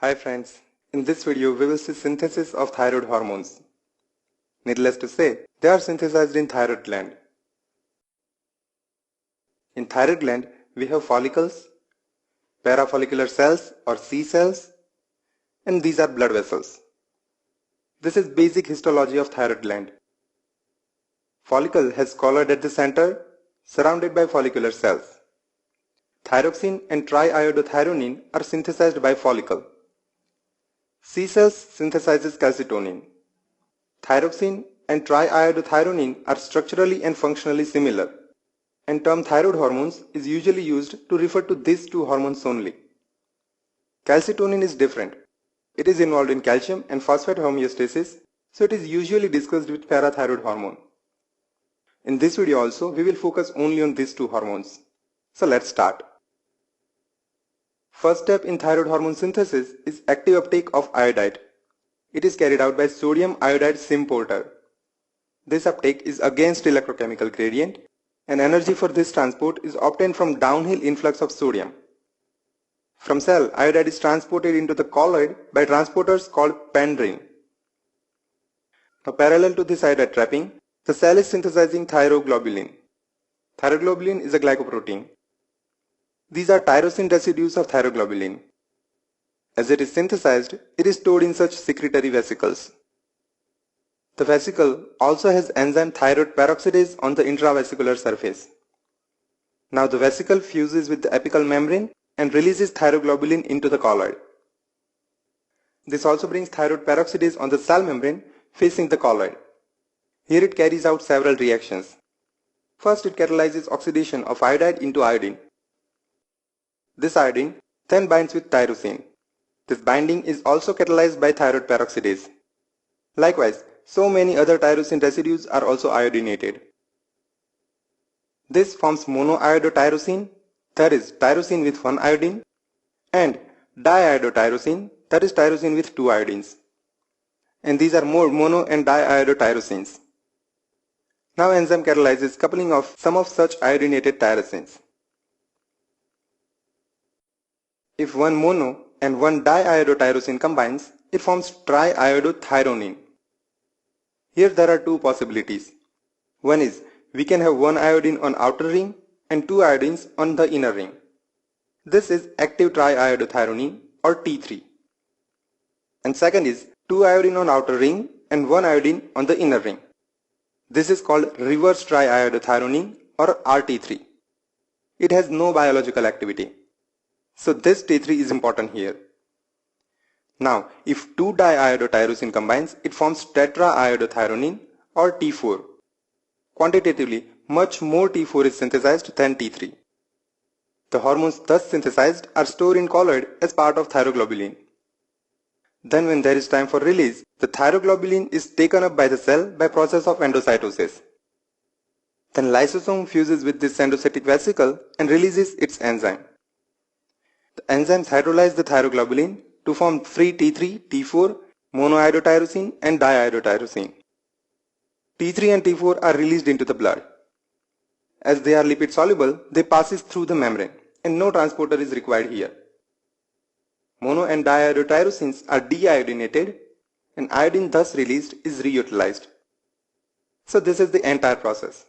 Hi friends, in this video we will see synthesis of thyroid hormones. Needless to say, they are synthesized in thyroid gland. In thyroid gland, we have follicles, parafollicular cells or C cells, and these are blood vessels. This is basic histology of thyroid gland. Follicle has colloid at the center, surrounded by follicular cells. Thyroxine and triiodothyronine are synthesized by follicle. C cells synthesizes calcitonin. Thyroxine and triiodothyronine are structurally and functionally similar, and term thyroid hormones is usually used to refer to these two hormones only. Calcitonin is different. It is involved in calcium and phosphate homeostasis, so it is usually discussed with parathyroid hormone. In this video also, we will focus only on these two hormones. So let's start. First step in thyroid hormone synthesis is active uptake of iodide. It is carried out by sodium iodide symporter. This uptake is against electrochemical gradient, and energy for this transport is obtained from downhill influx of sodium. From cell, iodide is transported into the colloid by transporters called pendrin. Now, parallel to this iodide trapping, the cell is synthesizing thyroglobulin. Thyroglobulin is a glycoprotein. These are tyrosine residues of thyroglobulin. As it is synthesized, it is stored in such secretory vesicles. The vesicle also has enzyme thyroid peroxidase on the intravesicular surface. Now the vesicle fuses with the apical membrane and releases thyroglobulin into the colloid. This also brings thyroid peroxidase on the cell membrane facing the colloid. Here it carries out several reactions. First, it catalyzes oxidation of iodide into iodine. This iodine then binds with tyrosine. This binding is also catalyzed by thyroid peroxidase. Likewise, so many other tyrosine residues are also iodinated. This forms monoiodotyrosine, that is tyrosine with one iodine, and diiodotyrosine, that is tyrosine with two iodines. And these are more mono and diiodotyrosines. Now enzyme catalyzes coupling of some of such iodinated tyrosines. If one mono and one diiodotyrosine combines, it forms triiodothyronine. Here there are two possibilities. One is we can have one iodine on outer ring and two iodines on the inner ring. This is active triiodothyronine or T3. And second is two iodine on outer ring and one iodine on the inner ring. This is called reverse triiodothyronine or RT3. It has no biological activity. So this T3 is important here. Now, if two diiodotyrosine combines, it forms tetraiodothyronine or T4. Quantitatively, much more T4 is synthesized than T3. The hormones thus synthesized are stored in colloid as part of thyroglobulin. Then when there is time for release, the thyroglobulin is taken up by the cell by process of endocytosis. Then lysosome fuses with this endocytic vesicle and releases its enzyme. The enzymes hydrolyze the thyroglobulin to form free T3, T4, monoiodotyrosine and diiodotyrosine. T3 and T4 are released into the blood. As they are lipid soluble, they passes through the membrane and no transporter is required here. Mono and diiodotyrosines are deiodinated and iodine thus released is reutilized. So this is the entire process.